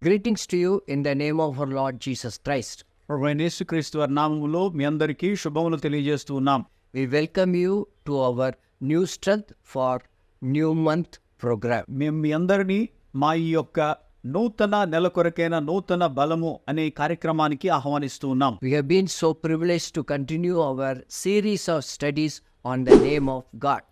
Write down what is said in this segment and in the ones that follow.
Greetings to you in the name of our Lord Jesus Christ. ప్రభువైన యేసుక్రీస్తు వారి నామములో మీ అందరికీ శుభములు తెలియజేస్తూ ఉన్నాం. We welcome you to our New Strength for New Month program. మేము మీ అందరినీ మా ఈ యొక్క నూతన నెల కొరకైన నూతన బలము అనే కార్యక్రమానికి ఆహ్వానిస్తూ ఉన్నాం. We have been so privileged to continue our series of studies on the name of God.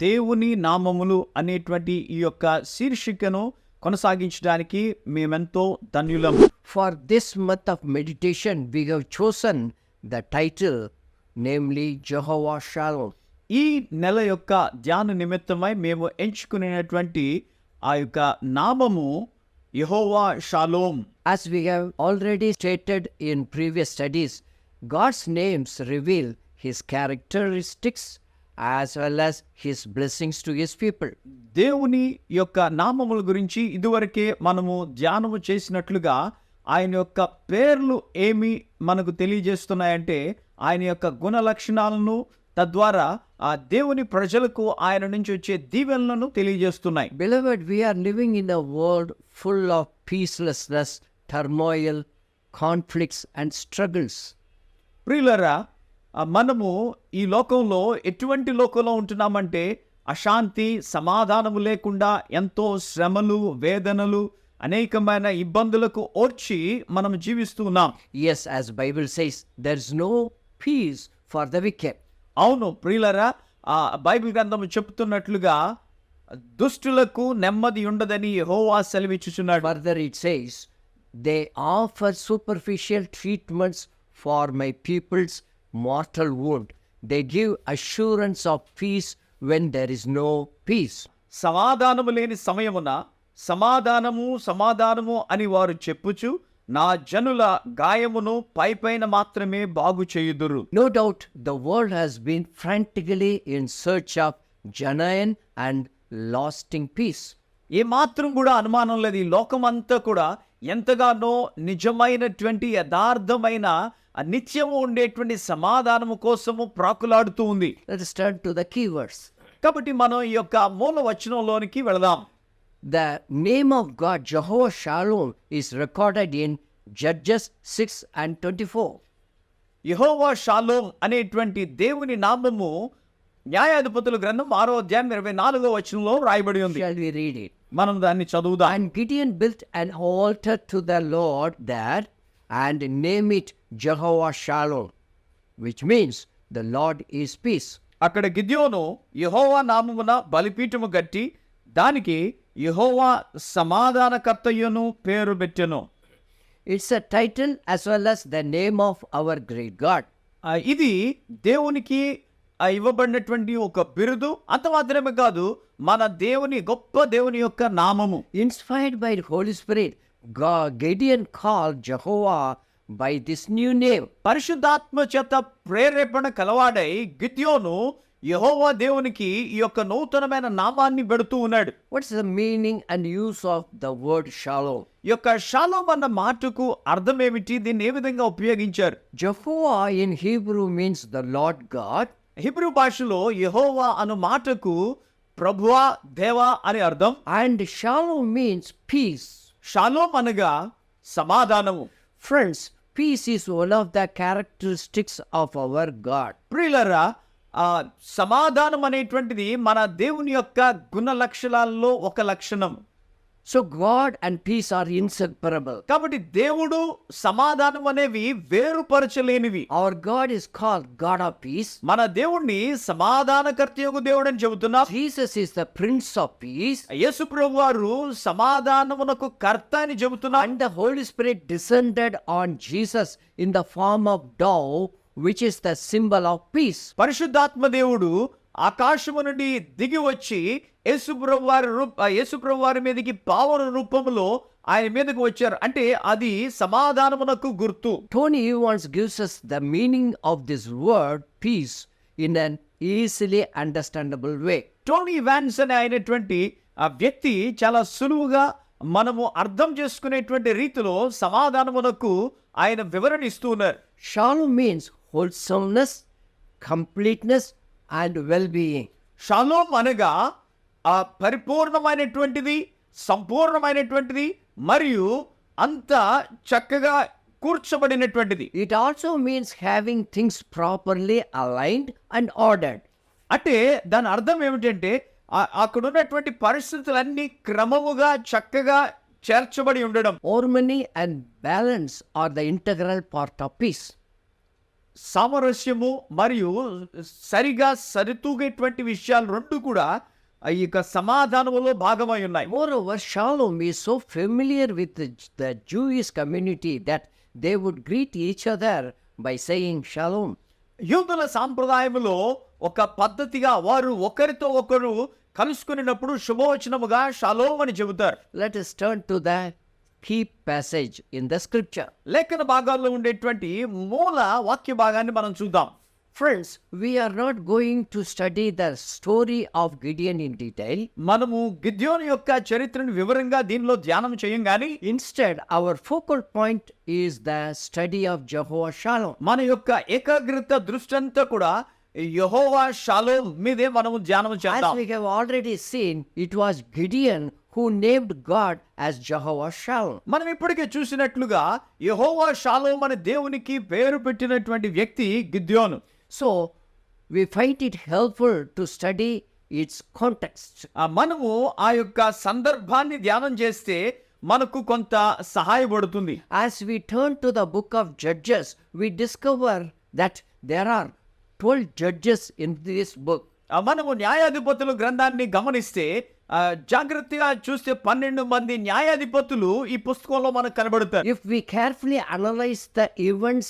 దేవుని నామములు అనేటువంటి ఈ యొక్క శీర్షికను కొనసాగించడానికి మేమెంతో ధన్యులం. For this month of meditation, we have chosen the title, namely Jehovah Shalom. ఈ నెల యొక్క ధ్యాన నిమిత్తమై మేము ఎంచుకునేటువంటి ఆ యొక్క నామము యెహోవా shalom. As we have already stated in previous studies, God's names reveal His characteristics as well as His blessings to His people. దేవుని యొక్క నామముల గురించి ఇదివరకే మనము ధ్యానము చేసినట్లుగా ఆయన యొక్క పేర్లు ఏమి మనకు తెలియజేస్తున్నాయంటే ఆయన యొక్క గుణ లక్షణాలను, తద్వారా ఆ దేవుని ప్రజలకు ఆయన నుంచి వచ్చే దీవెనలను తెలియజేస్తున్నాయి. Beloved, we are living in a world full of peacelessness, turmoil, conflicts and struggles. ప్రియులరా, మనము ఈ లోకంలో ఎటువంటి లోకంలో ఉంటున్నామంటే అశాంతి, సమాధానము లేకుండా ఎంతో శ్రమలు, వేదనలు, అనేకమైన ఇబ్బందులకు ఓర్చి మనం జీవిస్తూ ఉన్నాం. Yes, as Bible says, there is no peace for the wicked. అవును ప్రియులరా, ఆ బైబిల్ గ్రంథము చెప్తున్నట్లుగా దుష్టులకు నెమ్మది ఉండదని యెహోవా సెలవిచ్చుచున్నాడు. Further it says, they offer superficial treatments for my people's mortal wound. They give assurance of peace when there is no peace. సమాధానము లేని సమయమున సమాధానము అని వారు చెప్పుచు నా జనుల గాయమును పైపైన మాత్రమే బాగు చేయుదురు. No doubt the world has been frantically in search of genuine and lasting peace. ఏ మాత్రం కూడా అనుమానం లేదు, ఈ లోకమంతా కూడా ఎంతగానో నిజమైనటువంటి యథార్థమైన నిత్యము ఉండేటువంటి సమాధానము కోసము ప్రాకులాడుతూ ఉంది. Let us turn to the key verse. కాబట్టి మనం ఈ యొక్క మూల వచనంలోనికి వెళదాం. The name of God, Jehovah Shalom, is recorded in Judges 6:24. Jehovah shalom అనేటువంటి దేవుని నామము న్యాయాధిపతుల గ్రంథం 6వ అధ్యాయం 24వ వచనంలో రాయబడి ఉంది. Shall we read it? మనం దాన్ని చదువుదాం. And Gideon built an altar to the Lord there and name it Jehovah Shalom, which means the Lord is peace. అక్కడ గిద్యోను యెహోవా నామమున బలిపీఠము కట్టి దానికి యెహోవా సమాధానకర్తయ్యను పేరు పెట్టెను. It's a title as well as the name of our great God. ఇది దేవునికి ఇవ్వబడినటువంటి ఒక బిరుదు. అంత మాత్రమే కాదు, మన దేవుని గొప్ప దేవుని యొక్క నామము. Inspired by the Holy Spirit, Gideon called Jehovah by this new name. పరిశుద్ధాత్మ చేత ప్రేరేపణ కలవాడై గిద్యోను యెహోవా దేవునికి ఈ యొక్క నూతనమైన నామాన్ని పెడుతూ ఉన్నాడు. What's the meaning and use of the word Shalom? ఈ యొక్క షాలోమ్ అన్న మాటకు అర్థం ఏమిటి? దీన్ని ఏ విధంగా ఉపయోగించారు? Jehovah in Hebrew means the Lord God. Hebrew భాషలో యెహోవా అను మాటకు ప్రభువా, దేవా అని అర్థం. And Shalom means peace. Shalom అనగా సమాధానము. Friends, peace is one of the characteristics of our God. ప్రియులరా, సమాధానం అనేటువంటిది మన దేవుని యొక్క గుణ లక్షణాల్లో ఒక లక్షణం. So God and peace are inseparable. కాబట్టి దేవుడు, సమాధానం అనేవి వేరుపరచలేనివి. Our God is called God of peace. మన దేవుణ్ణి సమాధానకర్తయగు దేవుడు అని చెబుతున్నాం. Jesus is the Prince of Peace. యేసు ప్రభు వారు సమాధానమునకు కర్త అని చెబుతున్నాం. And the Holy Spirit descended on Jesus in the form of dove, which is the symbol of peace. పరిశుద్ధాత్మ దేవుడు ఆకాశము నుండి దిగి వచ్చి యేసుప్రభు వారి మీదకి పావన రూపంలో ఆయన మీదకి వచ్చారు. అంటే అది సమాధానమునకు గుర్తు. Tony Evans gives us the meaning of this word peace in an easily understandable way. Tony Vance అనే అయినటువంటి ఆ వ్యక్తి చాలా సులువుగా మనము అర్థం చేసుకునేటువంటి రీతిలో సమాధానమునకు ఆయన వివరణ ఇస్తూ ఉన్నారు. Shalom means wholesomeness, completeness and well-being. Shalom అనగా ఆ పరిపూర్ణమైనటువంటిది, సంపూర్ణమైనటువంటిది మరియు అంతా చక్కగా కూర్చబడినటువంటిది. It also means having things properly aligned and ordered. అంటే దాని అర్థం ఏమిటంటే అక్కడ ఉన్నటువంటి పరిస్థితులన్నీ క్రమముగా చక్కగా చేర్చబడి ఉండడం. Harmony and balance are the integral part of peace. సామరస్యము మరియు సరిగా సరితూగేటువంటి విషయాలు రెండు కూడా ఈ యొక్క సమాధానములో భాగమై ఉన్నాయి. Moreover, Shalom is so familiar with the Jewish community that they would greet each other by saying Shalom. యూదుల సాంప్రదాయములో ఒక పద్ధతిగా వారు ఒకరితో ఒకరు కలుసుకున్నప్పుడు శుభవచనముగా షలోం అని చెబుతారు. Let us turn to the key passage in the scripture. లేఖన భాగాల్లో ఉండేటువంటి మూల వాక్య భాగాన్ని మనం చూద్దాం. Friends, we are not going to study the story of Gideon in detail. మనము గిద్యోను యొక్క చరిత్రను వివరంగా దీనిలో ధ్యానం చేయం గాని Instead, our focal point is the study of Jehovah Shalom. మన యొక్క ఏకాగ్రత దృష్టి అంతా కూడా యెహోవా షాలోమ్ మీదే మనము ధ్యానం As చేద్దాం. we have already seen, it was Gideon who named God as Jehovah Shalom. మనం ఇప్పటికే చూసినట్లుగా యెహోవా షాలోమ్ అనే దేవునికి పేరు పెట్టినటువంటి వ్యక్తి గిద్యోను. So, we find it helpful to study its context. మనము ఆ యొక్క సందర్భాన్ని ధ్యానం చేస్తే మనకు కొంత సహాయపడుతుంది. As we turn to the book of Judges, we discover that there are 12 judges in this book. మనము న్యాయాధిపతులు గ్రంథాన్ని గమనిస్తే జాగ్రత్తగా చూస్తే 12 మంది న్యాయాధిపతులు ఈ పుస్తకంలో మనకు కనబడతారు. If we carefully analyze the events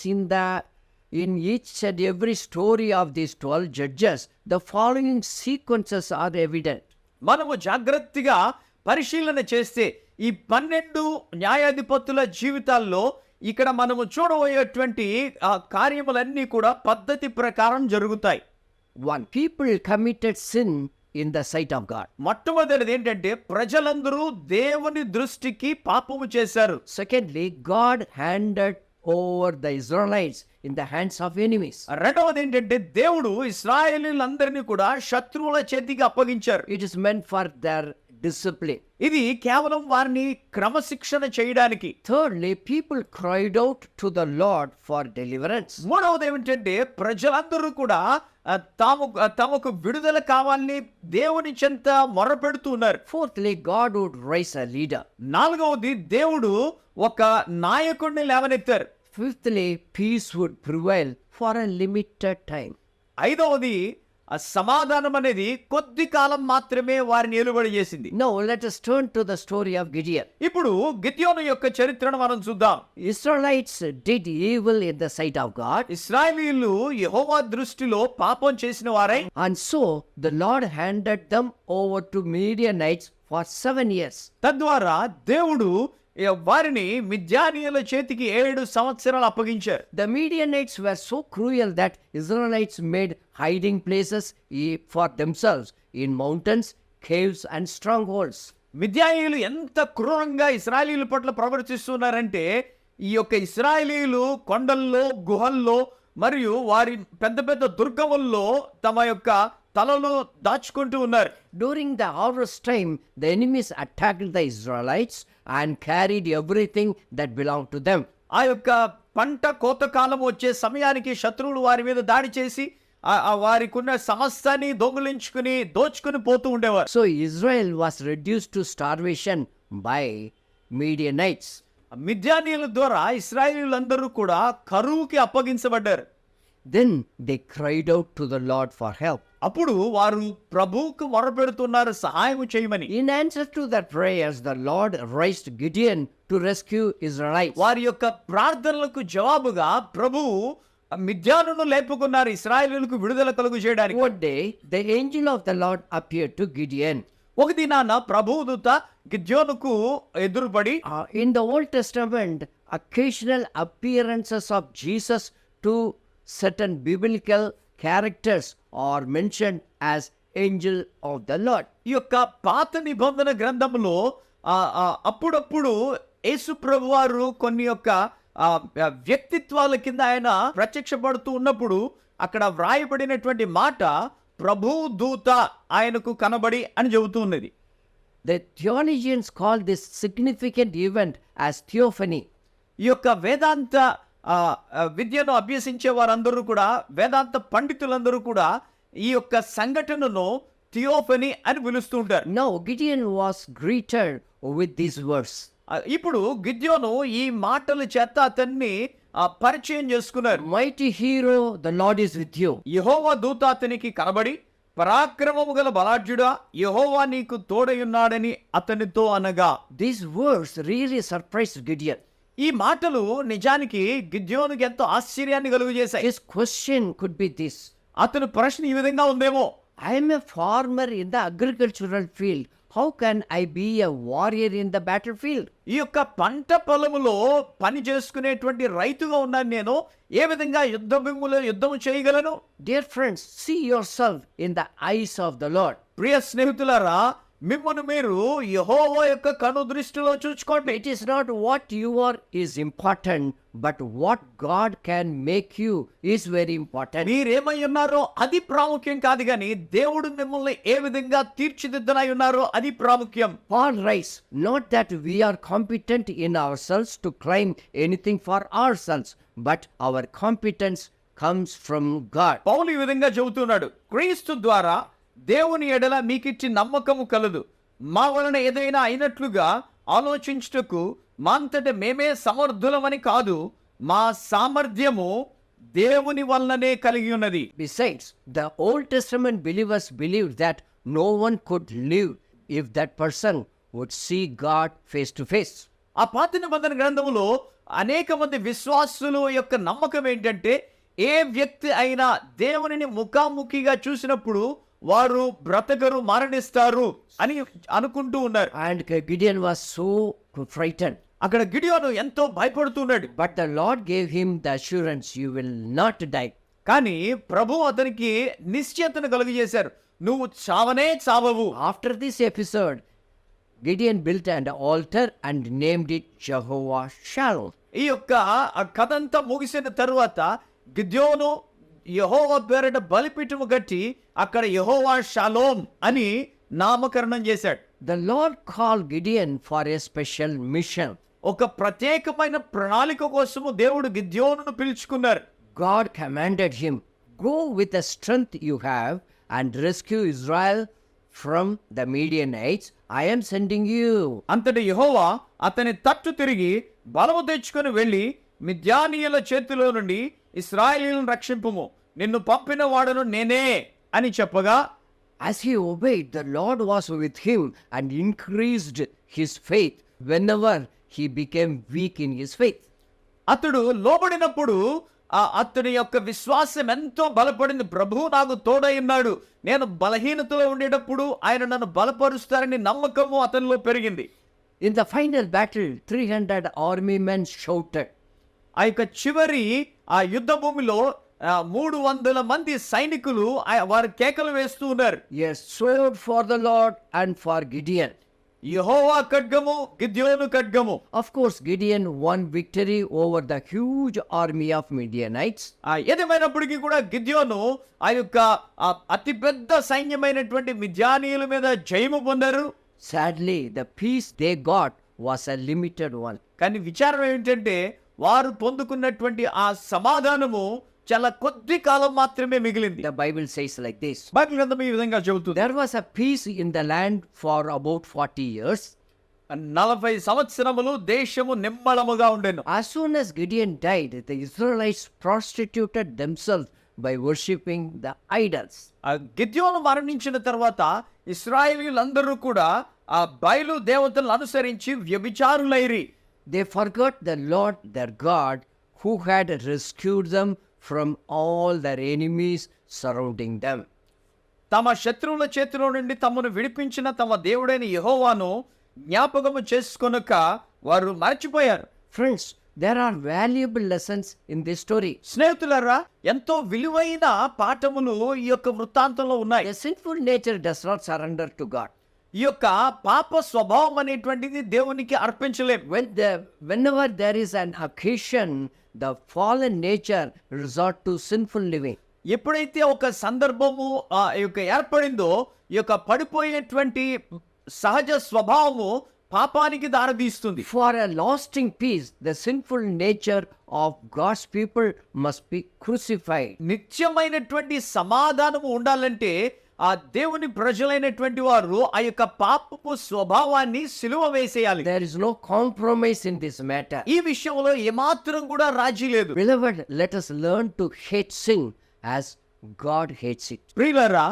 in each and every story of these 12 judges, the following sequences are evident. మనము జాగ్రత్తగా పరిశీలన చేస్తే ఈ 12 న్యాయాధిపతుల జీవితాల్లో ఇక్కడ మనము చూడబోయేటువంటి కార్యములన్నీ కూడా పద్ధతి ప్రకారం జరుగుతాయి. 1. People committed sin in the sight of God. మొట్టమొదటిది ఏంటంటే ప్రజలందరూ దేవుని దృష్టికి పాపము చేశారు. Secondly, God handed over the Israelites in the hands of enemies. రెండవది ఏంటంటే దేవుడు ఇశ్రాయేలీయులందరినీ కూడా శత్రువుల చేతికి అప్పగించారు. It is meant for their discipline. ఇది కేవలం వారిని క్రమశిక్షణ చేయడానికి. Thirdly, people cried out to the Lord for deliverance. మూడవది ఏమిటంటే ప్రజలందరూ కూడా తమకు విడుదల కావాలని దేవుని చెంత మొరపెడుతూ ఉన్నారు. Fourthly, God would raise a leader. నాలుగవది దేవుడు ఒక నాయకుడిని లేవనెత్తారు. Fifthly, peace would prevail for a limited time. ఐదవది సమాధానం అనేది కొద్ది కాలం మాత్రమే వారిని ఏలుబడి చేసింది. Now let us turn to the story of Gideon. ఇప్పుడు గిద్యోను యొక్క చరిత్రను మనం చూద్దాం. Israelites did evil in the sight of God, ఇశ్రాయేలీయులు యెహోవా దృష్టిలో పాపం చేసిన వారై and so the Lord handed them over to Midianites for 7 years. తద్వారా దేవుడు వారిని మిద్యానీయుల చేతికి 7 సంవత్సరాలు అప్పగించారు. The Midianites were so cruel that Israelites made hiding places for themselves in mountains, caves and strongholds. మిద్యానీయులు ఎంత క్రూరంగా ఇశ్రాయేలీయుల పట్ల ప్రవర్తిస్తున్నారంటే ఈ యొక్క ఇశ్రాయేలీయులు కొండల్లో గుహల్లో మరియు వారి పెద్ద పెద్ద దుర్గముల్లో తమ యొక్క తలలో దాచుకుంటూ ఉన్నారు. During the harvest time, the enemies attacked the Israelites and carried everything that belonged to them. ఆ యొక్క పంట కోతకాలం వచ్చే సమయానికి శత్రువులు వారి మీద దాడి చేసి వారికి ఉన్న సమస్తాన్ని దోచుకుని పోతూ ఉండేవారు. So Israel was reduced to starvation by Midianites. మిద్యానీయుల ద్వారా ఇశ్రాయేలీయులందరూ కూడా కరువుకి అప్పగించబడ్డారు. Then they cried out to the Lord for help. అప్పుడు వారు ప్రభువుకు మొరపెడుతున్నారు సహాయం చేయమని. In answer to their prayers, the Lord raised Gideon to rescue Israelites. వారి యొక్క ప్రార్థనలకు జవాబుగా ప్రభువు మిద్యానును లేపుకున్నారు ఇశ్రాయేలీయులకు విడుదల కలుగు చేయడానికి. One day, the angel of the Lord appeared to Gideon. ఒక దినాన ప్రభువు దూత గిద్యోనుకు ఎదురుపడి In the Old Testament, occasional appearances of Jesus to certain biblical characters are mentioned as angel of the Lord. ఈ యొక్క పాత నిబంధన గ్రంథంలో అప్పుడప్పుడు యేసు ప్రభువారు కొన్ని యొక్క వ్యక్తిత్వాల కింద ఆయన ప్రత్యక్షపడుతూ ఉన్నప్పుడు అక్కడ వ్రాయబడినటువంటి మాట ప్రభు దూత ఆయనకు కనబడి అని చెబుతూ ఉన్నది. The theologians call this significant event as theophany. ఈ యొక్క వేదాంత విద్యను అభ్యసించే వారందరూ కూడా, వేదాంత పండితులందరూ కూడా ఈ యొక్క సంఘటనను థియోఫనీ అని పిలుస్తూ ఉంటారు. Now Gideon was greeted with these words. ఇప్పుడు గిద్యోను ఈ మాటల చేత అతన్ని పరిచయం చేసుకున్నారు. Mighty hero, the Lord is with you. యెహోవా దూత అతనికి కనబడి, పరాక్రమము గల బలాఢ్యుడా, యెహోవా నీకు తోడయున్నాడని అతనితో అనగా. These words really surprised Gideon. ఈ మాటలు నిజానికి గిద్యోనుకి ఎంతో ఆశ్చర్యాన్ని కలుగజేశాయి. His question could be this: అతని ప్రశ్న ఈ విధంగా ఉందేమో, I am a farmer in the agricultural field. How can I be a warrior in the battlefield? ఈ యొక్క పంట పొలములో పని చేసుకునేటువంటి రైతుగా ఉన్నాను నేను, ఏ విధంగా యుద్ధము చేయగలను? Dear friends, see yourself in the eyes of the Lord. ప్రియ స్నేహితులారా, మిమ్మల్ని మీరు యెహోవా యొక్క కను దృష్టిలో చూచుకోండి. It is not what you are is important, but what God can make you is very important. మీరేమై ఉన్నారో అది ప్రాముఖ్యం కాదు, కానీ దేవుడు మిమ్మల్ని ఏ విధంగా తీర్చిదిద్దనై ఉన్నారో అది ప్రాముఖ్యం. Paul writes, not that we are competent in ourselves to claim anything for ourselves, but our competence comes from God. పౌలు ఈ విధంగా చెబుతున్నాడు, క్రీస్తు ద్వారా దేవుని ఎడల మీకిచ్చి నమ్మకము కలదు, మా వలన ఏదైనా అయినట్లుగా ఆలోచించుటకు మా అంతట మేమే సమర్థులమని కాదు, మా సామర్థ్యము దేవుని వలననే కలిగి ఉన్నది. Besides, the Old Testament believers believed that no one could live if that person would see God face to face. ఆ పాత నిబంధన గ్రంథములో అనేక మంది విశ్వాసుల యొక్క నమ్మకం ఏంటంటే, ఏ వ్యక్తి అయినా దేవునిని ముఖాముఖిగా చూసినప్పుడు వారు బ్రతకరు, మరణిస్తారు అని అనుకుంటూ ఉన్నారు. And Gideon was so frightened. అక్కడ గిడియోను ఎంతో భయపడుతున్నాడు. But the Lord gave him the assurance, you will not die. కానీ ప్రభు అతనికి నిశ్చయతను కలుగజేశారు, నువ్వు చావనే చావవు. After this episode, Gideon built an altar and named it Jehovah Shalom. ఈ యొక్క కథంతా ముగిసిన తరువాత గిద్యోను యెహోవా పేరిట బలిపీఠము కట్టి అక్కడ యెహోవా షాలోం అని నామకరణం చేశాడు. The Lord called Gideon for a special mission. ఒక ప్రత్యేకమైన ప్రణాళిక కోసము దేవుడు గిద్యోనును పిలుచుకున్నారు. God commanded him, go with the strength you have and rescue Israel from the Midianites. I am sending you. అంతటి యెహోవా అతని తట్టు తిరిగి బలము తెచ్చుకొని వెళ్ళి మిద్యానీయుల చేతిలో నుండి ఇశ్రాయేలును రక్షింపుము, నిన్ను పంపిన వాడను నేనే అని చెప్పగా, As he obeyed, the Lord was with him and increased his faith whenever he became weak in his faith. అతడు లోబడినప్పుడు అతని యొక్క విశ్వాసం ఎంతో బలపడింది. ప్రభువు నాకు తోడై ఉన్నాడు, నేను బలహీనతలో ఉండేటప్పుడు ఆయన నన్ను బలపరుస్తారని నమ్మకము అతనిలో పెరిగింది. In the final battle, 300 army men shouted. ఆ యొక్క చివరి ఆ యుద్ధ భూమిలో 300 మంది సైనికులు వారు కేకలు వేస్తూ ఉన్నారు. Yes, sword for the Lord and for Gideon. యెహోవా ఖడ్గము, గిద్యోను ఖడ్గము. Of course, Gideon won victory over the huge army of Midianites. ఏదేమైనప్పటికీ కూడా గిద్యోను ఆ యొక్క అతిపెద్ద సైన్యమైనటువంటి మిద్యానీయుల మీద జయము పొందారు. Sadly, the peace they got was a limited one. కానీ విచారం ఏంటంటే, వారు పొందుకున్నటువంటి ఆ సమాధానము చాలా కొద్ది కాలం మాత్రమే మిగిలింది. The Bible says like this. Bible గ్రంథం ఈ విధంగా చెబుతుంది, There was a peace in the land for about 40 years. 40 సంవత్సరములు దేశము నిమ్మళముగా ఉండెను. As soon as Gideon died, the Israelites prostituted themselves by worshipping the idols. గిద్యోను మరణించిన తర్వాత ఇశ్రాయేలీయులందరూ కూడా ఆ బయలు దేవతలను అనుసరించి వ్యభిచారులైరి. They forgot the Lord their God, who had rescued them from all their enemies surrounding them. తమ శత్రువుల చేతిలో నుండి తమను విడిపించిన తమ దేవుడైన యెహోవాను జ్ఞాపకము చేసుకొనక వారు మర్చిపోయారు. Friends, there are valuable lessons in this story. స్నేహితులారా, ఎంతో విలువైన పాఠములు ఈ యొక్క వృత్తాంతంలో ఉన్నాయి. The sinful nature does not surrender to God. ఈ యొక్క పాప స్వభావం అనేటువంటిది దేవునికి అర్పించలేం. Whenever there is an occasion, the fallen nature resort to sinful living. ఎప్పుడైతే ఒక సందర్భము ఈ యొక్క ఏర్పడిందో, ఈ యొక్క పడిపోయేటువంటి సహజ స్వభావము పాపానికి దారితీస్తుంది. For a lasting peace, the sinful nature of God's people must be crucified. నిత్యమైనటువంటి సమాధానము ఉండాలంటే ఆ దేవుని ప్రజలైనటువంటి వారు ఆ యొక్క పాపపు స్వభావాన్ని సిలువ వేసేయాలి. There is no compromise in this matter. ఈ విషయంలో ఏమాత్రం కూడా రాజీ లేదు. Beloved, let us learn to hate sin as God hates it. ప్రియులారా,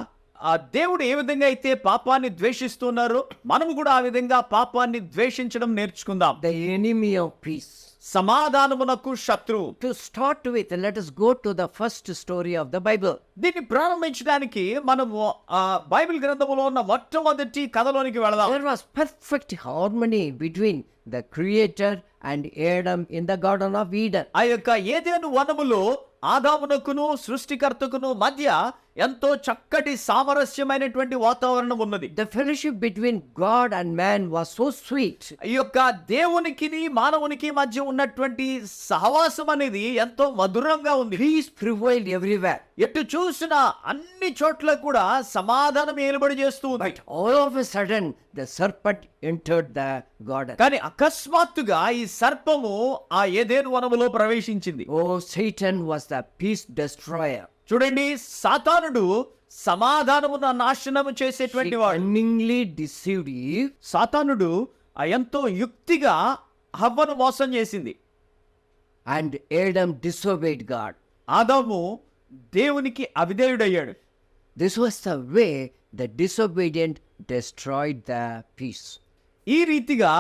ఆ దేవుడు ఏ విధంగా అయితే పాపాన్ని ద్వేషిస్తున్నారో మనము కూడా ఆ విధంగా పాపాన్ని ద్వేషించడం నేర్చుకుందాం. The enemy of peace. సమాధానమునకు శత్రువు. To start with, let us go to the first story of the Bible. దీన్ని ప్రారంభించడానికి మనము ఆ బైబిల్ గ్రంథములో ఉన్న మొట్టమొదటి కథలోనికి వెళదాం. There was perfect harmony between the Creator and Adam in the Garden of Eden. ఆ యొక్క ఏదెను వనములో ఆదామునకును సృష్టికర్తకును మధ్య ఎంతో చక్కటి సామరస్యమైనటువంటి వాతావరణం ఉన్నది. The fellowship between God and man was so sweet. ఈ యొక్క దేవునికి మానవునికి మధ్య ఉన్నటువంటి సహవాసం అనేది ఎంతో మధురంగా ఉంది. Peace prevailed everywhere. ఎటు చూసినా అన్ని చోట్ల కూడా సమాధానం ఏలుబడి చేస్తూ ఉంది. But all of a sudden, the serpent entered the garden. కానీ అకస్మాత్తుగా ఈ సర్పము ఆ ఏదెను వనములో ప్రవేశించింది. Oh, Satan was the peace destroyer. చూడండి, సాతానుడు సమాధానమును నాశనము చేసేటువంటి He వాడు. cunningly deceived Eve, సాతానుడు ఎంతో యుక్తిగా హవ్వను మోసం చేసింది. and Adam disobeyed God. ఆదాము దేవునికి అవిధేయుడయ్యాడు. This was the way the disobedient destroyed the peace. ఈ రీతిగా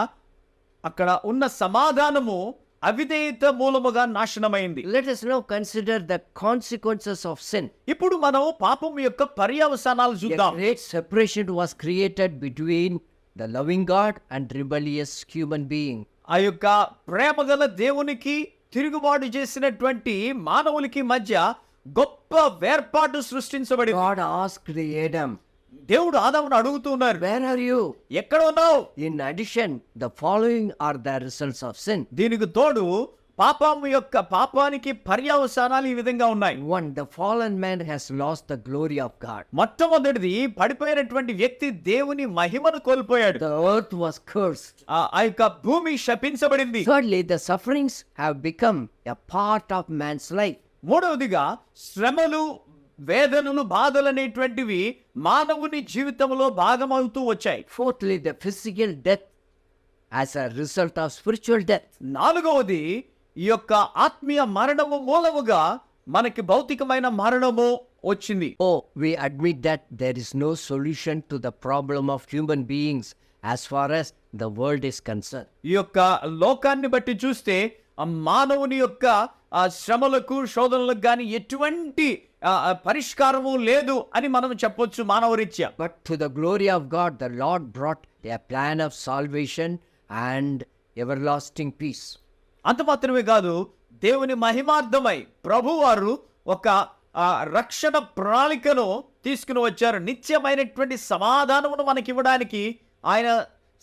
అక్కడ ఉన్న సమాధానము అవిధేయత మూలముగా నాశనమైంది. Let us now consider the consequences of sin. ఇప్పుడు మనం పాపం యొక్క పర్యవసానాలు A చూద్దాం. great separation was created between the loving God and rebellious human being. ఆ యొక్క ప్రేమగల దేవునికి తిరుగుబాటు చేసినటువంటి మానవులకి మధ్య గొప్ప వేర్పాటు సృష్టించబడింది. God asked Adam, దేవుడు ఆదామును అడుగుతూ ఉన్నారు, "Where are you?" ఎక్కడ ఉన్నావు? In addition, the following are the results of sin. దీనికి తోడు పాపానికి పర్యవసానాలు ఈ విధంగా ఉన్నాయి. 1. The fallen man has lost the glory of God. మొట్టమొదటిది, పడిపోయినటువంటి వ్యక్తి దేవుని మహిమను కోల్పోయాడు. The earth was cursed. ఆ యొక్క భూమి శపించబడింది. Thirdly, the sufferings have become a part of man's life. మూడవదిగా, శ్రమలు, వేదనలు, బాధలు అనేటువంటివి మానవుని జీవితంలో భాగమవుతూ వచ్చాయి. Fourthly, the physical death as a result of spiritual death. నాలుగవది, ఈ యొక్క ఆత్మీయ మరణము మూలముగా మనకి భౌతికమైన మరణము వచ్చింది. Oh, we admit that there is no solution to the problem of human beings as far as the world is concerned. ఈ యొక్క లోకాన్ని బట్టి చూస్తే ఆ మానవుని యొక్క ఆ శ్రమలకు, శోధనలకు గాని ఎటువంటి పరిష్కారము లేదు అని మనం చెప్పొచ్చు మానవరీత్యా. But to the glory of God, the Lord brought a plan of salvation and everlasting peace. అంత మాత్రమే కాదు, దేవుని మహిమార్థమై ప్రభువారు ఒక రక్షణ ప్రణాళికను తీసుకుని వచ్చారు. నిత్యమైనటువంటి సమాధానమును మనకివ్వడానికి ఆయన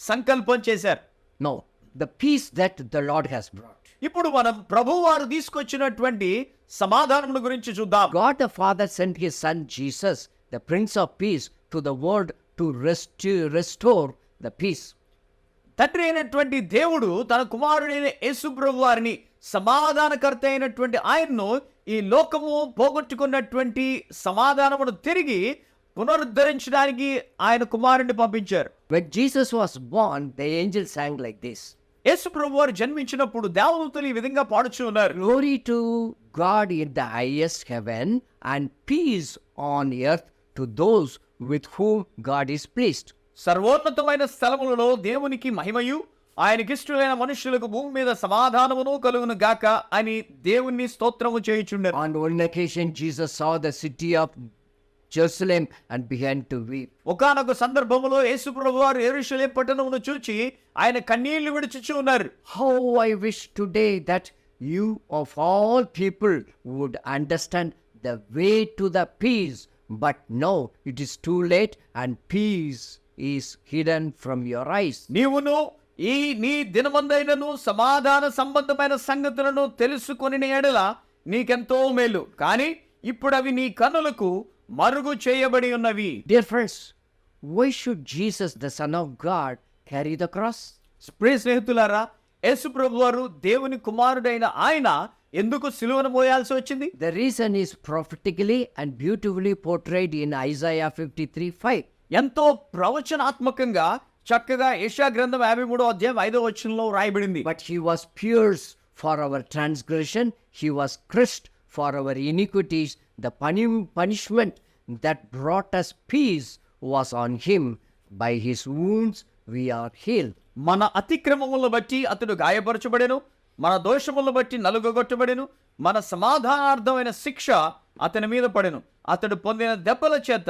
సంకల్పం చేశారు. No, the peace that the Lord has brought. ఇప్పుడు మనం ప్రభువారు తీసుకొచ్చినటువంటి సమాధానమును గురించి చూద్దాం. God the Father sent his son Jesus, the Prince of Peace, to the world to restore the peace. తండ్రి అయినటువంటి దేవుడు తన కుమారుడైన యేసు ప్రభు వారిని, సమాధానకర్త అయినటువంటి ఆయన్ను, ఈ లోకము పోగొట్టుకున్నటువంటి సమాధానమును తిరిగి పునరుద్ధరించడానికి ఆయన కుమారుడిని పంపించారు. When Jesus was born, the angels sang like this. యేసు ప్రభు వారు జన్మించినప్పుడు దేవదూతలు ఈ విధంగా పాడుచూ ఉన్నారు. Glory to God in the highest heaven and peace on earth to those with whom God is pleased. సర్వోన్నతమైన స్థలములలో దేవునికి మహిమయు, ఆయనకిష్టులైన మనుషులకు భూమి మీద సమాధానమును కలుగును గాక అని దేవుణ్ణి స్తోత్రము చేయుచుండెను. On one occasion, Jesus saw the city of Jerusalem and began to weep. ఒకానొక సందర్భములో యేసు ప్రభు వారు యెరూషలేము పట్టణమును చూచి ఆయన కన్నీళ్లు విడిచుచూ ఉన్నారు. How I wish today that you of all people would understand the way to the peace, but now it is too late and peace is hidden from your eyes. నీవును నీ దినమందైనను సమాధాన సంబంధమైన సంగతులను తెలుసుకొని ఎడల నీకెంతో మేలు, కానీ ఇప్పుడు అవి నీ కన్నులకు మరుగు చేయబడి ఉన్నవి. Dear friends, why should Jesus, the Son of God, carry the cross? ప్రియ స్నేహితులారా, యేసు ప్రభు వారు దేవుని కుమారుడైన ఆయన ఎందుకు సిలువను మోయాల్సి వచ్చింది? The reason is prophetically and beautifully portrayed in Isaiah 53:5. ఎంతో ప్రవచనాత్మకంగా చక్కగా యెషయా గ్రంథం 53వ అధ్యాయం 5వ వచనంలో రాయబడింది. But he was pierced for our transgression, he was crushed for our iniquities. The punishment that brought us peace was on him. By his wounds we are healed. మన అతిక్రమములను బట్టి అతడు గాయపరచబడెను, మన దోషములను బట్టి నలుగగొట్టబడెను, మన సమాధానార్థమైన శిక్ష అతని మీద పడెను, అతడు పొందిన దెబ్బల చేత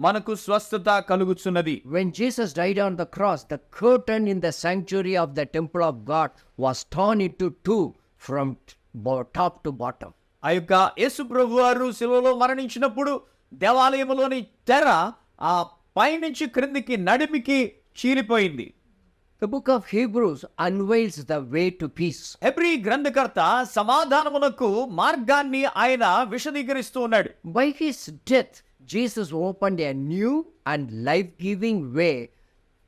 మనకు స్వస్థత కలుగుచున్నది. When Jesus died on the cross, the curtain in the sanctuary of the temple of God was torn into two from top to bottom. ఆ యొక్క యేసు ప్రభు వారు శిలువలో మరణించినప్పుడు దేవాలయములోని తెర ఆ పైనుంచి క్రిందికి నడిమికి చీలిపోయింది. The book of Hebrews unveils the way to peace. Hebrew గ్రంథకర్త సమాధానమునకు మార్గాన్ని ఆయన విశదీకరిస్తూ ఉన్నాడు. By his death, Jesus opened a new and life-giving way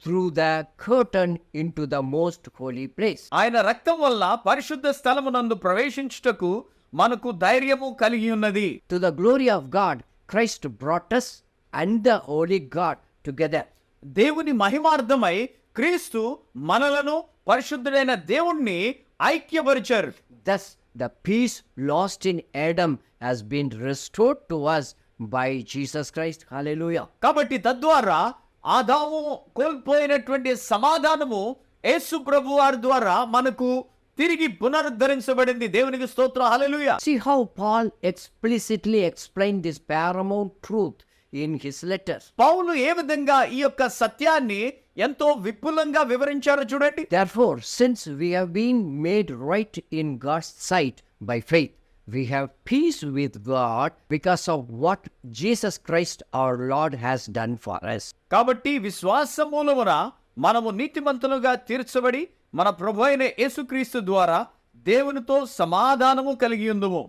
through the curtain into the most holy place. ఆయన రక్తం వల్ల పరిశుద్ధ స్థలమునందు ప్రవేశించుటకు మనకు ధైర్యము కలిగి ఉన్నది. To the glory of God, Christ brought us and the holy God together. దేవుని మహిమార్థమై క్రీస్తు మనలను పరిశుద్ధుడైన దేవుణ్ణి ఐక్యపరిచారు. Thus, the peace lost in Adam has been restored to us by Jesus Christ. Hallelujah. కాబట్టి తద్వారా ఆదాము కోల్పోయినటువంటి సమాధానము యేసు ప్రభు వారి ద్వారా మనకు తిరిగి పునరుద్ధరించబడింది. దేవునికి స్తోత్రం. హల్లెలూయా. See how Paul explicitly explained this paramount truth in his letters. పౌలు ఏ విధంగా ఈ యొక్క సత్యాన్ని ఎంతో విపులంగా వివరించారో చూడండి. Therefore, since we have been made right in God's sight by faith, we have peace with God because of what Jesus Christ our Lord has done for us. కాబట్టి విశ్వాస మూలమున మనము నీతిమంతులుగా తీర్చబడి మన ప్రభు అయిన యేసుక్రీస్తు ద్వారా దేవునితో సమాధానము కలిగి ఉందుము.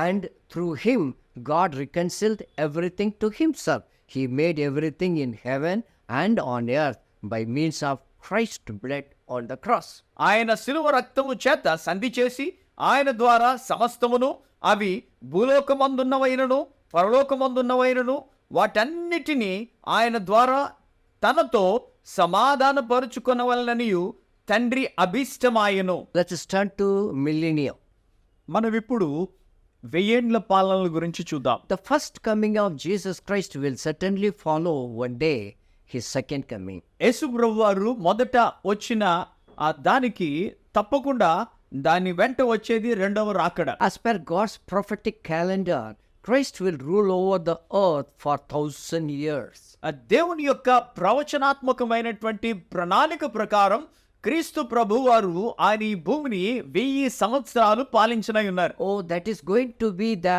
And through him, God reconciled everything to himself. He made everything in heaven and on earth by means of Christ's blood on the cross. ఆయన శిలువ రక్తము చేత సంధి చేసి ఆయన ద్వారా సమస్తమును, అవి భూలోకమందున్నవైనను పరలోకమందున్నవైనను వాటన్నిటినీ ఆయన ద్వారా తనతో సమాధానపరుచుకొనవలననియు తండ్రి అభిష్టమాయను. Let us turn to millennium. మనం ఇప్పుడు 1000 ఏండ్ల పాలన గురించి చూద్దాం. The first coming of Jesus Christ will certainly follow one day his second coming. యేసు ప్రభువారు మొదట వచ్చిన ఆ దానికి తప్పకుండా దాని వెంట వచ్చేది రెండవ రాకడ. As per God's prophetic calendar, Christ will rule over the earth for 1,000 years. ఆ దేవుని యొక్క ప్రవచనాత్మకమైనటువంటి ప్రణాళిక ప్రకారం క్రీస్తు ప్రభువారు ఆయన ఈ భూమిని 1000 సంవత్సరాలు పాలించనై ఉన్నారు. Oh, that is going to be the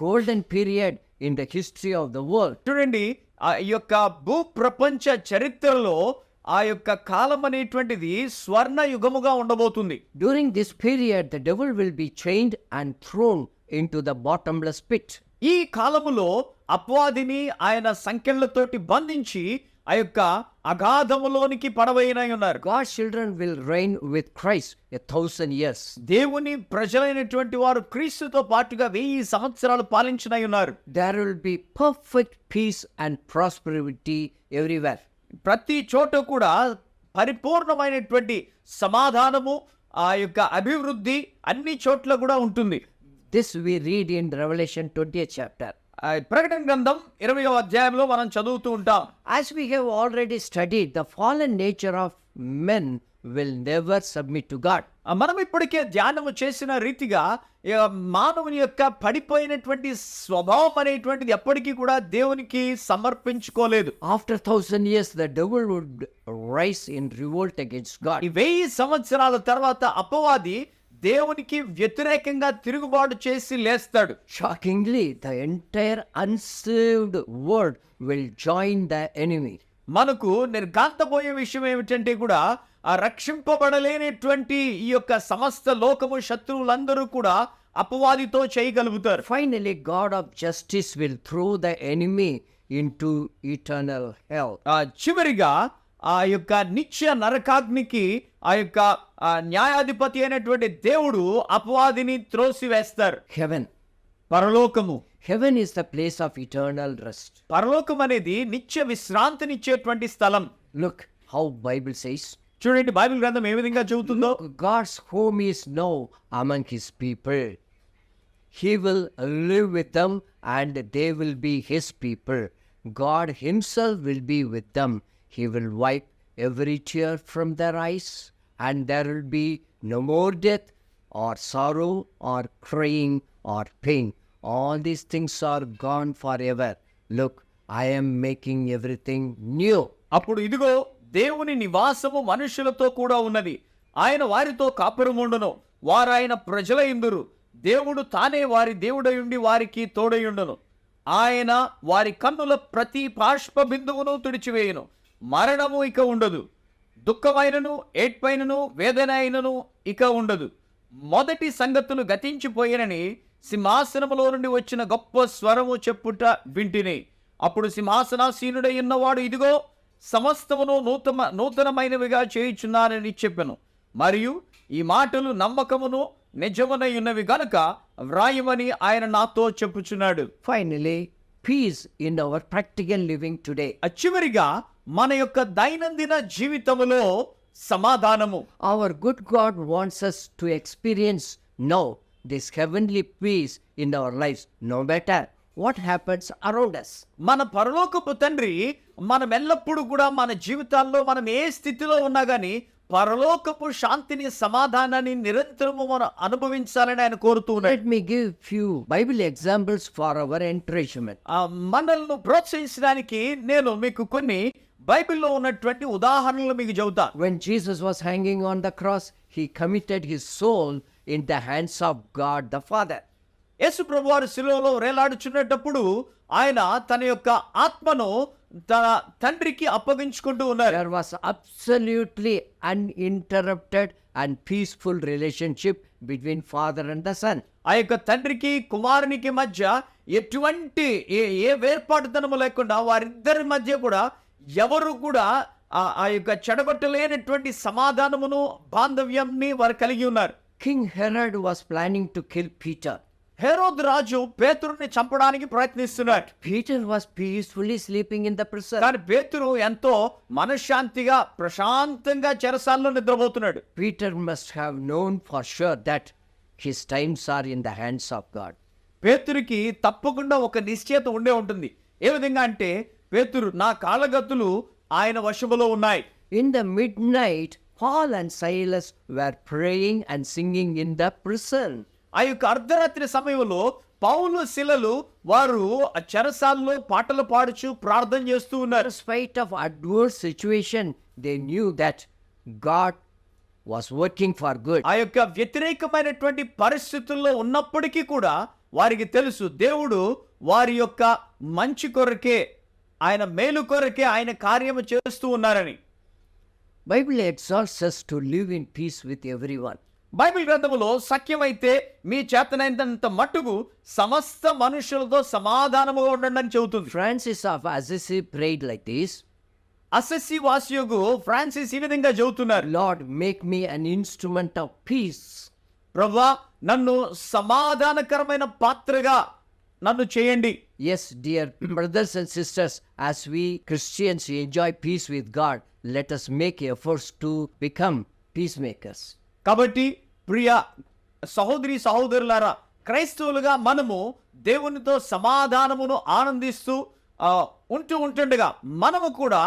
golden period in the history of the world. చూడండి, ఆ యొక్క భూ ప్రపంచ చరిత్రలో ఆ యొక్క కాలం అనేటువంటిది స్వర్ణ యుగముగా ఉండబోతుంది. During this period, the devil will be chained and thrown into the bottomless pit. ఈ కాలములో అపవాదిని ఆయన సంకెళ్లతోటి బంధించి ఆ యొక్క అగాధములోనికి పడవేయనై ఉన్నారు. God's children will reign with Christ 1,000 years. దేవుని ప్రజలైనటువంటి వారు క్రీస్తుతో పాటుగా 1000 సంవత్సరాలు పాలించనై ఉన్నారు. There will be perfect peace and prosperity everywhere. ప్రతి చోట కూడా పరిపూర్ణమైనటువంటి సమాధానము, ఆ యొక్క అభివృద్ధి అన్ని చోట్ల కూడా ఉంటుంది. This we read in Revelation 20th chapter. ఆ ప్రకటన గ్రంథం 20వ అధ్యాయంలో మనం చదువుతూ ఉంటాం. As we have already studied, the fallen nature of men will never submit to God. మనం ఇప్పటికే ధ్యానము చేసిన రీతిగా మానవుని యొక్క పడిపోయినటువంటి స్వభావం అనేటువంటిది ఎప్పటికీ కూడా దేవునికి సమర్పించుకోలేదు. After 1,000 years, the devil would rise in revolt against God. ఈ 1000 సంవత్సరాల తర్వాత అపవాది దేవునికి వ్యతిరేకంగా తిరుగుబాటు చేసి లేస్తాడు. Shockingly, the entire unsaved world will join the enemy. మనకు నిర్ఘాంతపోయే విషయం ఏమిటంటే కూడా ఆ రక్షింపబడలేనటువంటి ఈ యొక్క సమస్త లోకము శత్రువులందరూ కూడా అపవాదితో చేయగలుగుతారు. Finally, God of justice will throw the enemy into eternal hell. చివరిగా ఆ యొక్క నిత్య నరకాగ్నికి ఆ యొక్క న్యాయాధిపతి అయినటువంటి దేవుడు అపవాదిని త్రోసివేస్తారు. Heaven. పరలోకము. Heaven is the place of eternal rest. పరలోకం అనేది నిత్య విశ్రాంతినిచ్చేటువంటి స్థలం. Look how Bible says. చూడండి బైబిల్ గ్రంథం ఏ విధంగా చెబుతుందో. God's home is now among his people. He will live with them and they will be his people. God himself will be with them. He will wipe every tear from their eyes, and there will be no more death or sorrow or crying or pain. All these things are gone forever. Look, I am making everything new. అప్పుడు ఇదిగో దేవుని నివాసము మనుషులతో కూడా ఉన్నది. ఆయన వారితో కాపురముండును. వారు ఆయన ప్రజల ఇందురు. దేవుడు తానే వారి దేవుడై ఉండి వారికి తోడయుండును. ఆయన వారి కన్నుల ప్రతి బాష్ప బిందువును తుడిచివేయును. మరణము ఇక ఉండదు. దుఃఖమైనను ఏడ్పైనను వేదన అయినను ఇక ఉండదు. మొదటి సంగతులు గతించిపోయినని సింహాసనములో నుండి వచ్చిన గొప్ప స్వరము చెప్పుట వింటిని. అప్పుడు సింహాసనాసీనుడై ఉన్నవాడు ఇదిగో సమస్తమును నూతనమైనవిగా చేయుచున్నానని చెప్పెను. మరియు ఈ మాటలు నమ్మకమును నిజమునై ఉన్నవి గనుక వ్రాయమని ఆయన నాతో చెప్పుచున్నాడు. Finally, peace in our practical living today. చివరిగా మన యొక్క దైనందిన జీవితములో సమాధానము. Our good God wants us to experience now this heavenly peace in our lives, no matter what happens around us. మన పరలోకపు తండ్రి మనం ఎల్లప్పుడూ కూడా మన జీవితాల్లో మనం ఏ స్థితిలో ఉన్నా గానీ పరలోకపు శాంతిని సమాధానాన్ని నిరంతరము మనం అనుభవించాలని ఆయన కోరుతూ ఉన్నాడు. Let me give few Bible examples for our encouragement. మనల్ని ప్రోత్సహించడానికి నేను మీకు కొన్ని బైబిల్లో ఉన్నటువంటి ఉదాహరణలు మీకు చెబుతా. When Jesus was hanging on the cross, he committed his soul in the hands of God the Father. యేసు ప్రభువారు శిలువలో వేలాడుచున్నప్పుడు ఆయన తన యొక్క ఆత్మను తన తండ్రికి అప్పగించుకుంటూ ఉన్నారు. There was absolutely uninterrupted and peaceful relationship between father and the son. ఆ యొక్క తండ్రికి కుమారునికి మధ్య ఎటువంటి ఏ వేర్పాటుతనము లేకుండా వారిద్దరి మధ్య కూడా ఎవరు కూడా ఆ యొక్క చెడగొట్టలేనటువంటి సమాధానమును బాంధవ్యాన్ని వారు కలిగి ఉన్నారు. King Herod was planning to kill Peter. హెరోదు రాజు పేతురుని చంపడానికి ప్రయత్నిస్తున్నాడు. Peter was peacefully sleeping in the prison. కానీ పేతురు ఎంతో మనశ్శాంతిగా ప్రశాంతంగా చెరసాలలో నిద్రపోతున్నాడు. Peter must have known for sure that his times are in the hands of God. పేతురుకి తప్పకుండా ఒక నిశ్చయత ఉండే ఉంటుంది. ఏ విధంగా అంటే పేతురు నా కాళ్ళగత్తులు ఆయన వశములో ఉన్నాయి. In the midnight, Paul and Silas were praying and singing in the prison. ఆ యొక్క అర్ధరాత్రి సమయంలో పౌలు శిలలు వారు చెరసాలలో పాటలు పాడుచు ప్రార్థన చేస్తూ ఉన్నారు. In spite of adverse situation, they knew that God was working for good. ఆ యొక్క వ్యతిరేకమైనటువంటి పరిస్థితుల్లో ఉన్నప్పటికీ కూడా వారికి తెలుసు దేవుడు వారి యొక్క మంచి కొరకే ఆయన మేలు కొరకే ఆయన కార్యము చేస్తూ ఉన్నారని. Bible exhorts us to live in peace with everyone. Bible గ్రంథములో సఖ్యమైతే మీ చేతనైనంత మట్టుకు సమస్త మనుషులతో సమాధానముగా ఉండండి అని చెబుతుంది. Francis of Assisi prayed like this. Assisi వాసియోగు ఫ్రాన్సిస్ ఈ విధంగా చెబుతున్నారు. Lord, make me an instrument of peace. ప్రభువా నన్ను సమాధానకరమైన పాత్రగా నన్ను చేయండి. Yes, dear brothers and sisters, as we Christians enjoy peace with God, let us make efforts to become peacemakers. కాబట్టి ప్రియ సహోదరి సహోదరులారా, క్రైస్తవులుగా మనము దేవునితో సమాధానమును ఆనందిస్తూ ఉంటుండగా మనము కూడా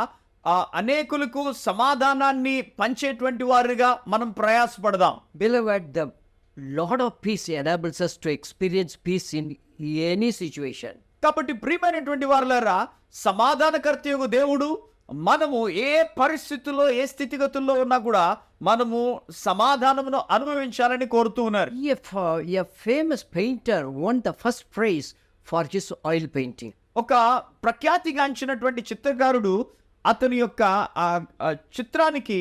అనేకులకు సమాధానాన్ని పంచేటువంటి వారిగా మనం ప్రయాసపడదాం. Beloved, the Lord of peace enables us to experience peace in any situation. కాబట్టి ప్రియమైనటువంటి వారులారా, సమాధానకర్తయగు దేవుడు మనము ఏ పరిస్థితుల్లో ఏ స్థితిగతుల్లో ఉన్నా కూడా మనము సమాధానమును అనుభవించాలని కోరుతూ ఉన్నారు. A famous painter won the first prize for his oil painting. ఒక ప్రఖ్యాతిగాంచినటువంటి చిత్రకారుడు అతని యొక్క చిత్రానికి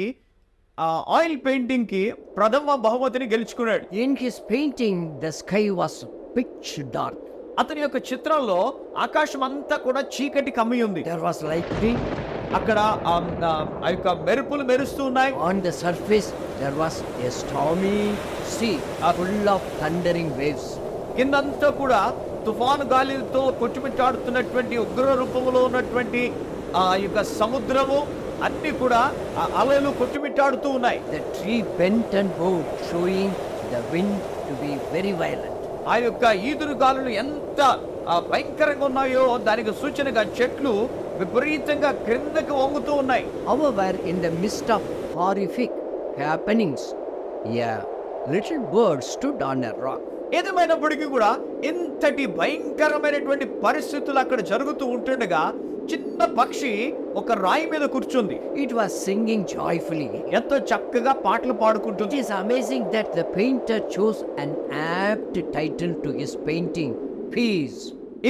ఆయిల్ పెయింటింగ్ కి ప్రథమ బహుమతిని గెలుచుకున్నాడు. In his painting, the sky was pitch dark. అతని యొక్క చిత్రంలో ఆకాశం అంతా కూడా చీకటి కమ్మి ఉంది. There was lightning. అక్కడ ఆ యొక్క మెరుపులు మెరుస్తూ ఉన్నాయి. On the surface, there was a stormy sea full of thundering waves. కిందంతా కూడా తుఫాను గాలితో కొట్టుమిట్టాడుతున్నటువంటి ఉగ్ర రూపంలో ఉన్నటువంటి ఆ యొక్క సముద్రము అన్ని కూడా ఆ అలలు కొట్టుమిట్టాడుతూ ఉన్నాయి. The tree bent and bowed, showing the wind to be very violent. ఆ యొక్క ఈదురు గాలులు ఎంత భయంకరంగా ఉన్నాయో దానికి సూచనగా చెట్లు విపరీతంగా క్రిందకి వంగుతూ ఉన్నాయి. However, in the midst of horrific happenings, a little bird stood on a rock. ఏదేమైనప్పటికీ కూడా ఇంతటి భయంకరమైనటువంటి పరిస్థితులు అక్కడ జరుగుతూ ఉంటుండగా చిన్న పక్షి ఒక రాయి మీద కూర్చుంది. It was singing joyfully. ఎంతో చక్కగా పాటలు It పాడుకుంటుంది. is amazing that the painter chose an apt title to his painting, Peace.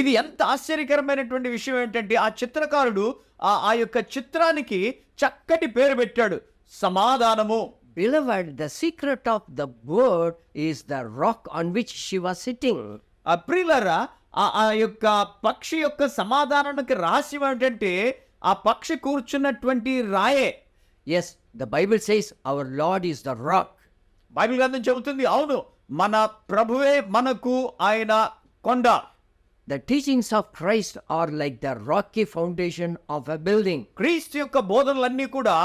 ఇది ఎంత ఆశ్చర్యకరమైనటువంటి విషయం ఏంటంటే ఆ చిత్రకారుడు ఆ యొక్క చిత్రానికి చక్కటి పేరు పెట్టాడు, సమాధానము. Beloved, the secret of the bird is the rock on which she was sitting. ఆ ప్రియులారా, ఆ యొక్క పక్షి యొక్క సమాధానానికి రహస్యం ఏంటంటే ఆ పక్షి కూర్చున్నటువంటి రాయే. Yes, the Bible says our Lord is the rock. Bible గ్రంథం చెబుతుంది, అవును, మన ప్రభువే మనకు ఆయన కొండ. The teachings of Christ are like the rocky foundation of a building. క్రీస్తు యొక్క బోధనలన్నీ కూడా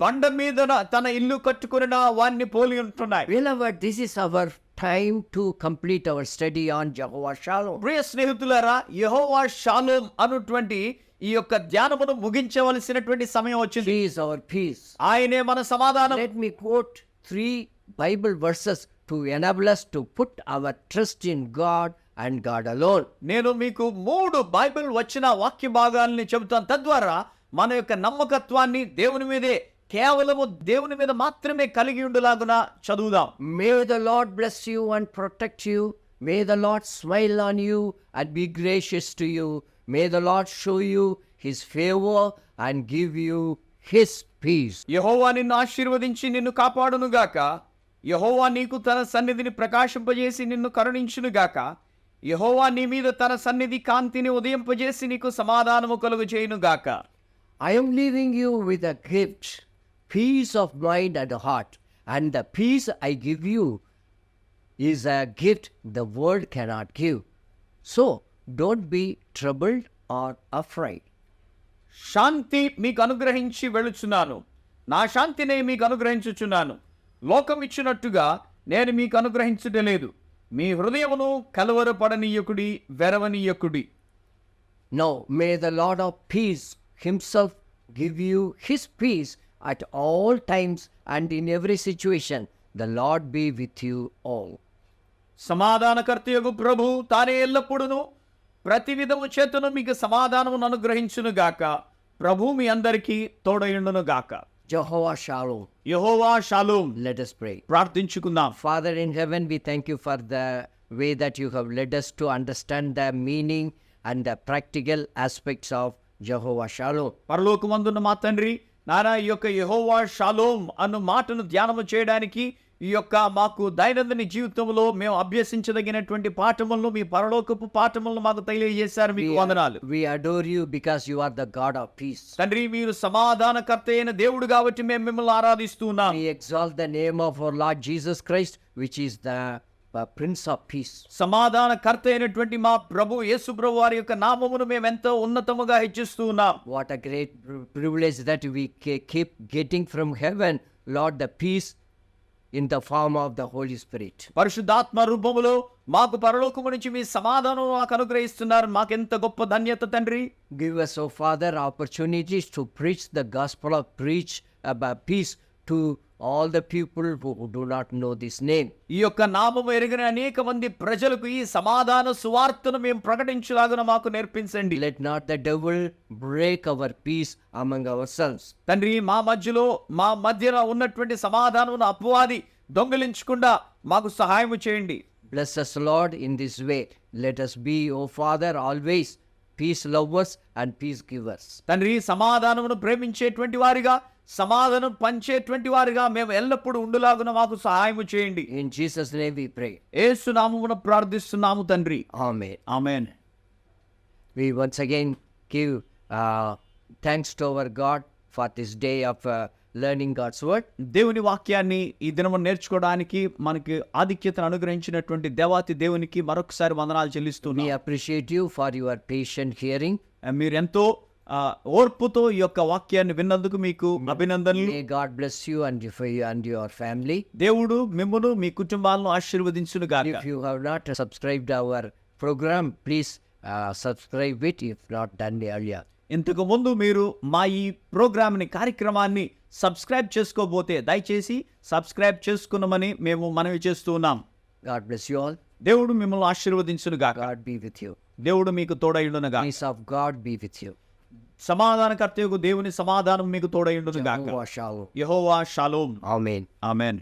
బండ మీద తన ఇల్లు కట్టుకున్న వారిని పోలి ఉంటున్నాయి. Beloved, this is our time to complete our study on Jehovah Shalom. ప్రియ స్నేహితులారా, యెహోవా షాలోమ్ అనుటువంటి ఈ యొక్క ధ్యానమును ముగించవలసినటువంటి సమయం వచ్చింది. He is our peace. ఆయనే మన సమాధానం. Let me quote 3 Bible verses to enable us to put our trust in God and God alone. నేను మీకు 3 బైబిల్ వచ్చిన వాక్య భాగాల్ని చెబుతాను. తద్వారా మన యొక్క నమ్మకత్వాన్ని దేవుని మీదే, కేవలము దేవుని మీద మాత్రమే కలిగి ఉండలాగున చదువుదాం. May the Lord bless you and protect you. May the Lord smile on you and be gracious to you. May the Lord show you his favor and give you his peace. యెహోవా నిన్ను ఆశీర్వదించి నిన్ను కాపాడునుగాక. యెహోవా నీకు తన సన్నిధిని ప్రకాశింపజేసి నిన్ను కరుణించునుగాక. యెహోవా నీ మీద తన సన్నిధి కాంతిని ఉదయింపజేసి నీకు సమాధానము కలుగు చేయునుగాక. I am leaving you with a gift, peace of mind and heart. And the peace I give you is a gift the world cannot give. So don't be troubled or afraid. శాంతి మీకు అనుగ్రహించి వెళుచున్నాను, నా శాంతినే మీకు అనుగ్రహించుచున్నాను. లోకం ఇచ్చినట్టుగా నేను మీకు అనుగ్రహించుటలేదు. మీ హృదయమును కలవరపడనీయకుడి, వెరవనీయకుడి. Now may the Lord of peace himself give you his peace at all times and in every situation. The Lord be with you all. సమాధానకర్తయగు ప్రభు తానే ఎల్లప్పుడును ప్రతి విధము చేతను మీకు సమాధానమును అనుగ్రహించును గాక. ప్రభు మీ అందరికీ తోడయుండును గాక. Jehovah Shalom. యెహోవా షాలోమ్. Let us pray. ప్రార్థించుకుందాం. Father in heaven, we thank you for the way that you have led us to understand the meaning and the practical aspects of Jehovah Shalom. పరలోకమందున్న మా తండ్రి, నానా ఈ యొక్క యెహోవా shalom అను మాటను ధ్యానము చేయడానికి ఈ యొక్క మాకు దైనందిన జీవితంలో మేము అభ్యసించదగినటువంటి పాఠములను, మీ పరలోకపు పాఠములను మాకు తెలియజేశారు. మీకు వందనాలు. We adore you because you are the God of peace. తండ్రి, మీరు సమాధానకర్త అయిన దేవుడు కాబట్టి మేము మిమ్మల్ని ఆరాధిస్తున్నాం. We exalt the name of our Lord Jesus Christ, which is the Prince of Peace. సమాధానకర్త అయినటువంటి మా ప్రభు యేసు ప్రభు వారి యొక్క నామమును మేము ఎంతో ఉన్నతముగా హెచ్చిస్తూ ఉన్నాం. What a great privilege that we keep getting from heaven, Lord, the peace in the form of the Holy Spirit. పరిశుద్ధాత్మ రూపములో మాకు పరలోకము నుంచి మీ సమాధానం మాకు అనుగ్రహిస్తున్నారు. మాకెంత గొప్ప ధన్యత తండ్రి. Give us, O Father, opportunities to preach the gospel of about peace to all the people who do not know this name. ఈ యొక్క నామము ఎరిగిన అనేక మంది ప్రజలకు ఈ సమాధాన సువార్తను మేము ప్రకటించులాగున మాకు నేర్పించండి. Let not the devil break our peace among ourselves. తండ్రి, మా మధ్యన ఉన్నటువంటి సమాధానమును అపవాది దొంగిలించకుండా మాకు సహాయము చేయండి. Bless us, Lord, in this way. Let us be, O Father, always peace lovers and peace givers. తండ్రి, సమాధానమును ప్రేమించేటువంటి వారిగా, సమాధానం పంచేటువంటి వారిగా మేము ఎల్లప్పుడూ ఉండులాగున మాకు సహాయము చేయండి. In Jesus' name we pray. యేసు నామమున ప్రార్థిస్తున్నాము తండ్రి. Amen. Amen. We once again give thanks to our God for this day of learning God's word. దేవుని వాక్యాన్ని ఈ దినము నేర్చుకోవడానికి మనకి ఆధిక్యతను అనుగ్రహించినటువంటి దేవాతి దేవునికి మరొకసారి వందనాలు చెల్లిస్తున్నాం. We appreciate you for your patient hearing. మీరెంతో ఓర్పుతో ఈ యొక్క వాక్యాన్ని విన్నందుకు మీకు అభినందనలు. May God bless you and your family. దేవుడు మిమ్మును మీ కుటుంబాలను ఆశీర్వదించును గాక. If you have not subscribed our program, please subscribe it if not done earlier. ఇంతకు ముందు మీరు మా ఈ ప్రోగ్రామ్ని, కార్యక్రమాన్ని సబ్స్క్రైబ్ చేసుకోబోతే దయచేసి సబ్స్క్రైబ్ చేసుకున్నామని మేము మనవి చేస్తూ ఉన్నాం. God bless you all. దేవుడు మిమ్మల్ని ఆశీర్వదించును గాక. God be with you. దేవుడు మీకు తోడయుండును గాక. Peace of God be with you. సమాధానకర్తయగు దేవుని సమాధానం మీకు తోడయుండును గాక. Jehovah Shalom. యెహోవా షాలోమ్. Amen. ఆమేన్.